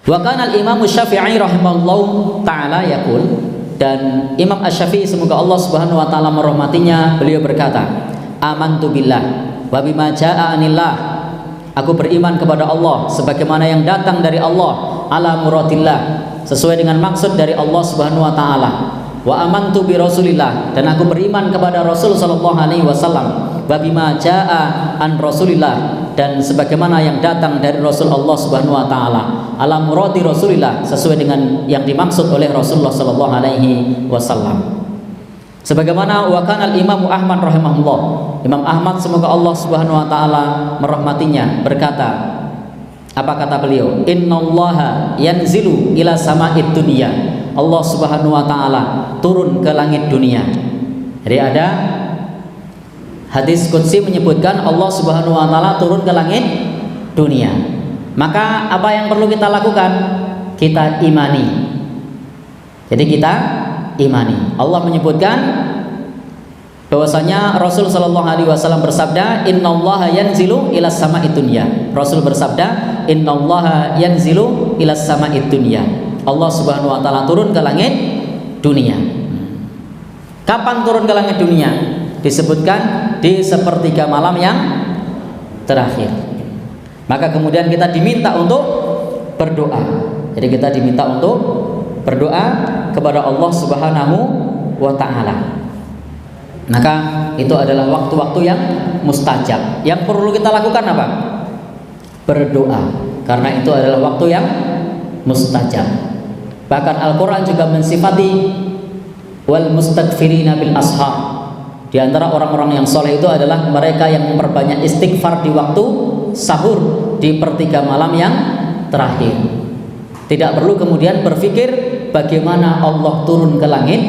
Wa kana al-Imam Syafi'i rahimahullahu taala yaqul, dan Imam Asy-Syafi'i semoga Allah Subhanahu wa taala merahmatinya, beliau berkata, amantu billah wa bima jaa'a anillah, aku beriman kepada Allah sebagaimana yang datang dari Allah, ala muratillah, sesuai dengan maksud dari Allah Subhanahu wa taala. Wa amantu bi Rasulillah, dan aku beriman kepada Rasul sallallahu alaihi wasallam, wa bima jaa'a an Rasulillah, dan sebagaimana yang datang dari Rasul Allah Subhanahu wa taala, ala muradi Rasulillah, sesuai dengan yang dimaksud oleh Rasulullah sallallahu alaihi wasallam. Sebagaimana wa kana al-Imam Ahmad rahimahullah, Imam Ahmad semoga Allah Subhanahu wa taala merahmatinya berkata, apa kata beliau? Innallaha yanzilu ila sama'id dunya, Allah Subhanahu wa taala turun ke langit dunia. Jadi ada hadis qudsi menyebutkan Allah Subhanahu wa taala turun ke langit dunia. Maka apa yang perlu kita lakukan? Kita imani. Jadi kita imani. Allah menyebutkan bahwasanya Rasul sallallahu alaihi wasallam bersabda, innallaha yanzilu ila sama'id dunya. Rasul bersabda, innallaha yanzilu ila sama'id dunya. Allah Subhanahu wa taala turun ke langit dunia. Kapan turun ke langit dunia? Disebutkan di sepertiga malam yang terakhir. Maka kemudian kita diminta untuk berdoa. Jadi kita diminta untuk berdoa kepada Allah Subhanahu wa taala. Maka itu adalah waktu-waktu yang mustajab. Yang perlu kita lakukan apa? Berdoa. Karena itu adalah waktu yang mustajab. Bahkan Al-Quran juga mensifati wal mustaghfirina bil ashar. Di antara orang-orang yang soleh itu adalah mereka yang memperbanyak istighfar di waktu sahur, di pertiga malam yang terakhir. Tidak perlu kemudian berpikir bagaimana Allah turun ke langit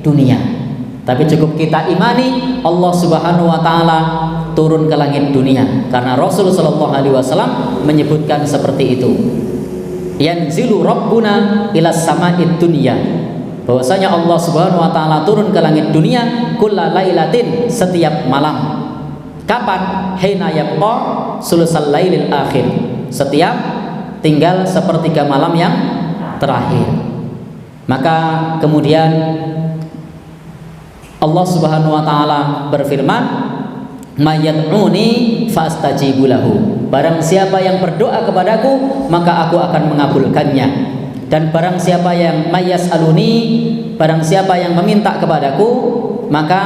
dunia, tapi cukup kita imani Allah Subhanahu wa taala turun ke langit dunia, karena Rasul sallallahu alaihi wasallam menyebutkan seperti itu. Yanzilu rabbuna ila sama'id dunya, bahwasanya Allah Subhanahu wa taala turun ke langit dunia kulla lailatin, setiap malam. Kapan? Hina yabqa sulusal lailil akhir, setiap tinggal sepertiga malam yang terakhir. Maka kemudian Allah Subhanahu wa taala berfirman, mayad'uni fastajibu lahu, barang siapa yang berdoa kepadaku maka aku akan mengabulkannya. Dan barang siapa yang mayas'aluni, barang siapa yang meminta kepadaku maka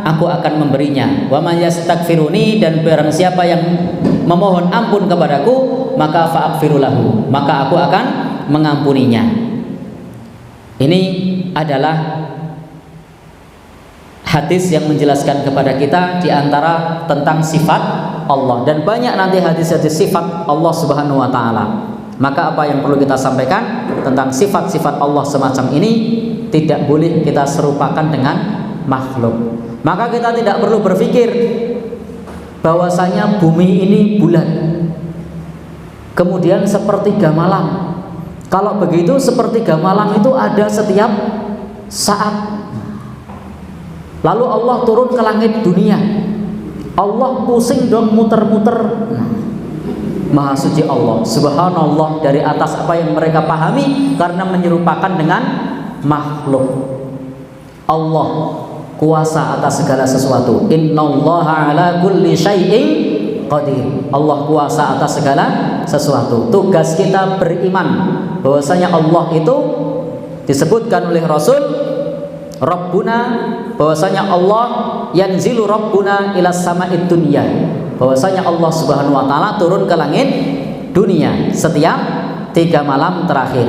aku akan memberinya. Wa mayastaghfiruni, dan barang siapa yang memohon ampun kepadaku maka fa'aghfiru lahu, maka aku akan mengampuninya. Ini adalah hadis yang menjelaskan kepada kita di antara tentang sifat Allah, dan banyak nanti hadis-hadis sifat Allah Subhanahu wa taala. Maka apa yang perlu kita sampaikan tentang sifat-sifat Allah semacam ini tidak boleh kita serupakan dengan makhluk. Maka kita tidak perlu berpikir bahwasanya bumi ini bulat, kemudian sepertiga malam. Kalau begitu sepertiga malam itu ada setiap saat. Lalu Allah turun ke langit dunia, Allah pusing dong muter-muter. Maha suci Allah, subhanallah, dari atas apa yang mereka pahami karena menyerupakan dengan makhluk. Allah kuasa atas segala sesuatu. Innallaha ala kulli syai'in qadir. Allah kuasa atas segala sesuatu. Tugas kita beriman bahwasanya Allah itu disebutkan oleh Rasul Rabbuna, bahwasanya Allah yanzilu Rabbuna ila sama'id dunya, bahwasanya Allah Subhanahu wa taala turun ke langit dunia setiap 3 malam terakhir.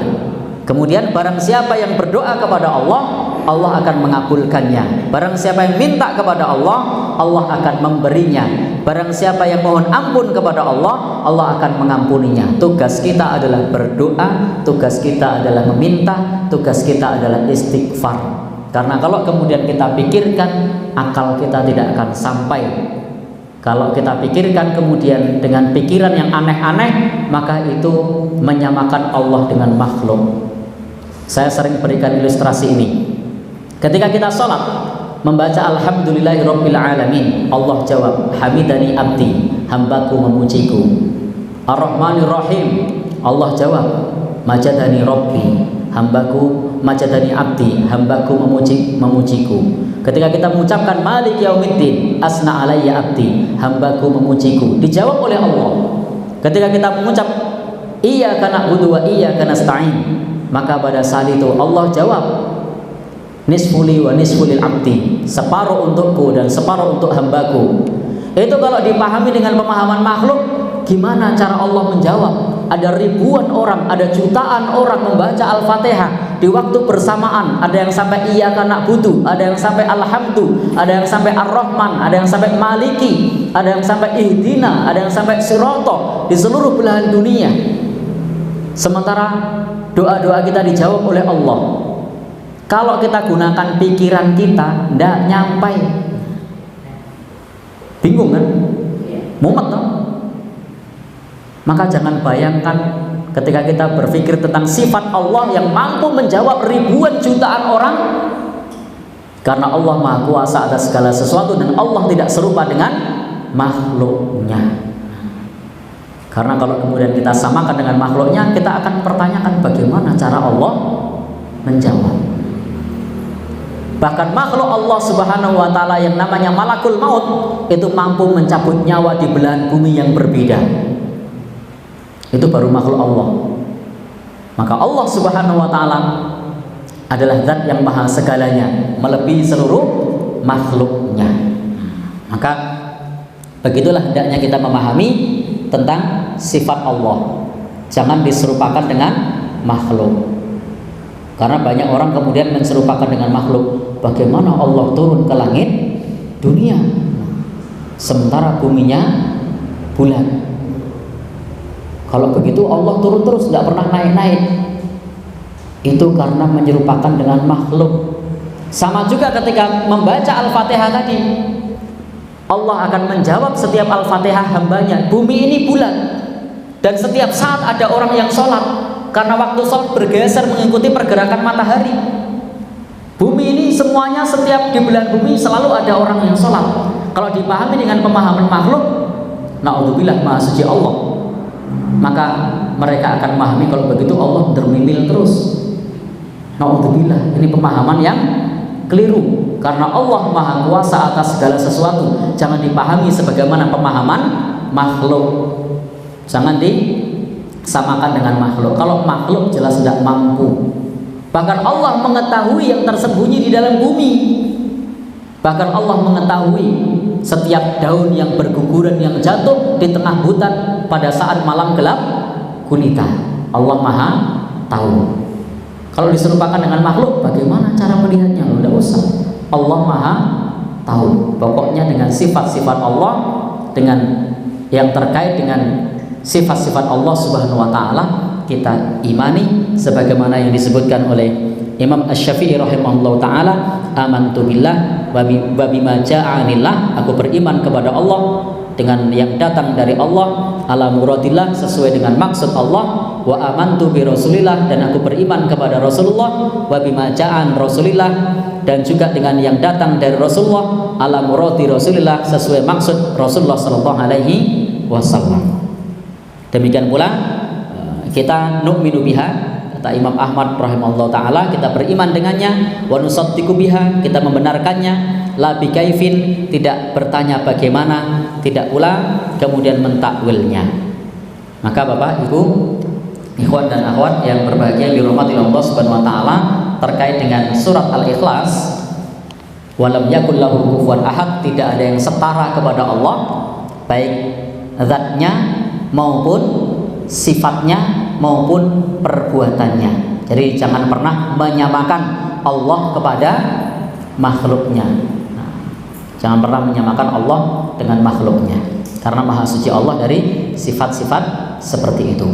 Kemudian barang siapa yang berdoa kepada Allah, Allah akan mengabulkannya. Barang siapa yang minta kepada Allah, Allah akan memberinya. Barang siapa yang mohon ampun kepada Allah, Allah akan mengampuninya. Tugas kita adalah berdoa, tugas kita adalah meminta, tugas kita adalah istighfar. Karena kalau kemudian kita pikirkan, akal kita tidak akan sampai. Kalau kita pikirkan kemudian dengan pikiran yang aneh-aneh, maka itu menyamakan Allah dengan makhluk. Saya sering berikan ilustrasi ini. Ketika kita sholat, membaca alhamdulillahirabbil alamin, Allah jawab, hamidani abdi, hambaku memujiku. Ar-Rahmanir Rahim, Allah jawab, majadani Rabbi, hambaku, majadani abdi, hambaku memujiku. Ketika kita mengucapkan Malik Yaumiddin, asna alayya abdi, hambaku memujiku, dijawab oleh Allah. Ketika kita mengucap iyyaka na'budu wa iyyaka nasta'in, maka pada saat itu Allah jawab nisfuli wa nisfulil abdi, separuh untukku dan separuh untuk hambaku. Itu kalau dipahami dengan pemahaman makhluk, gimana cara Allah menjawab? Ada ribuan orang, ada jutaan orang membaca Al-Fatihah di waktu bersamaan. Ada yang sampai iyyaka na'budu, ada yang sampai alhamdu, ada yang sampai ar-rahman, ada yang sampai maliki, ada yang sampai ihdina, ada yang sampai sirata, di seluruh belahan dunia. Sementara doa-doa kita dijawab oleh Allah. Kalau kita gunakan pikiran kita, tidak nyampai. Bingung kan? Mumet kan? Maka jangan bayangkan ketika kita berpikir tentang sifat Allah yang mampu menjawab ribuan jutaan orang, karena Allah Maha Kuasa atas segala sesuatu dan Allah tidak serupa dengan makhluknya. Karena kalau kemudian kita samakan dengan makhluknya, kita akan pertanyakan bagaimana cara Allah menjawab. Bahkan makhluk Allah Subhanahu wa Ta'ala yang namanya malakul maut itu mampu mencabut nyawa di belahan bumi yang berbeda. Itu baru makhluk Allah. Maka Allah Subhanahu wa Ta'ala adalah zat yang maha segalanya, melebihi seluruh makhluknya. Maka begitulah hendaknya kita memahami tentang sifat Allah. Jangan diserupakan dengan makhluk. Karena banyak orang kemudian menserupakan dengan makhluk. Bagaimana Allah turun ke langit dunia sementara buminya bulat? Kalau begitu Allah turun terus, tidak pernah naik-naik. Itu karena menyerupakan dengan makhluk. Sama juga ketika membaca Al-Fatihah tadi, Allah akan menjawab setiap Al-Fatihah hambanya. Bumi ini bulat, dan setiap saat ada orang yang sholat, karena waktu sholat bergeser mengikuti pergerakan matahari. Bumi ini semuanya, setiap di belahan bumi selalu ada orang yang sholat. Kalau dipahami dengan pemahaman makhluk, na'udzubillah, maha suci Allah, maka mereka akan memahami kalau begitu Allah bermimil terus. Na'udzubillah, ini pemahaman yang keliru. Karena Allah Maha Kuasa atas segala sesuatu, jangan dipahami sebagaimana pemahaman makhluk. Jangan disamakan dengan makhluk. Kalau makhluk jelas tidak mampu. Bahkan Allah mengetahui yang tersembunyi di dalam bumi. Bahkan Allah mengetahui setiap daun yang berguguran yang jatuh di tengah hutan pada saat malam gelap gulita. Allah Maha tahu. Kalau diserupakan dengan makhluk, bagaimana cara melihatnya? Tidak usah. Allah Maha tahu. Pokoknya dengan sifat-sifat Allah, dengan yang terkait dengan sifat-sifat Allah Subhanahu wa Ta'ala, kita imani sebagaimana yang disebutkan oleh Imam Asy-Syafi'i rahimahullah ta'ala, amantu billah wa bima ja'anillah, aku beriman kepada Allah dengan yang datang dari Allah, ala muradillah, sesuai dengan maksud Allah, wa amantu bi rasulillah, dan aku beriman kepada Rasulullah, wa bima ja'an rasulillah, dan juga dengan yang datang dari Rasulullah, ala muradi rasulillah, sesuai maksud Rasulullah sallallahu alaihi wasallam. Demikian pula kita nu'minu biha, kata Imam Ahmad rahimahullah ta'ala, kita beriman dengannya, wa nusaddiqu biha, kita membenarkannya, la bikaifin, tidak bertanya bagaimana, tidak pula kemudian mentakwilnya. Maka Bapak, Ibu, ikhwan dan akhwat yang berbahagia dirahmati Allah Subhanahu wa ta'ala, terkait dengan surat Al-Ikhlas, walam yakul lahu kufuwan ahad, tidak ada yang setara kepada Allah, baik zatnya maupun sifatnya maupun perbuatannya. Jadi jangan pernah menyamakan Allah kepada makhluknya. Jangan pernah menyamakan Allah dengan makhluknya, karena maha suci Allah dari sifat-sifat seperti itu.